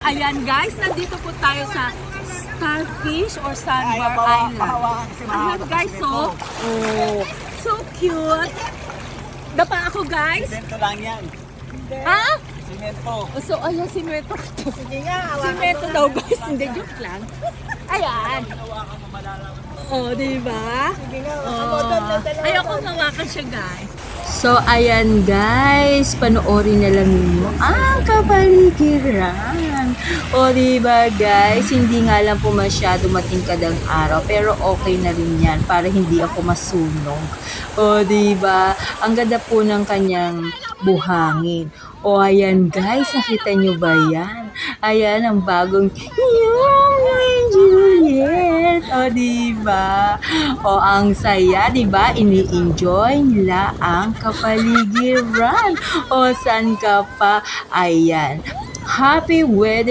Ayan guys, nandito po tayo sa Starfish or Sandbar Island. Ayan guys, so cute. Dapa ako guys. Simento lang yan. Ha? Simento. So ayan, simento. Sige nga, Simento daw guys, hindi joke lang. Ayan. Hawakan mo malalaman. Oh, di ba? Sige nga, Oh, ayoko mawakan siya guys. So, ayan guys, panoorin na lang ninyo ang kapaligiran. O, diba guys, hindi nga lang po masyado matingkad ang araw, pero okay na rin yan para hindi ako masunog. O, diba, ang ganda po ng kanyang buhangin. O, ayan guys, nakita nyo ba yan? Ayan, ang bagong Juliet. O, diba? O, ang saya, diba? Ini-enjoy nila ang kapaligiran. O, saan ka pa? Ayan. Happy wedding!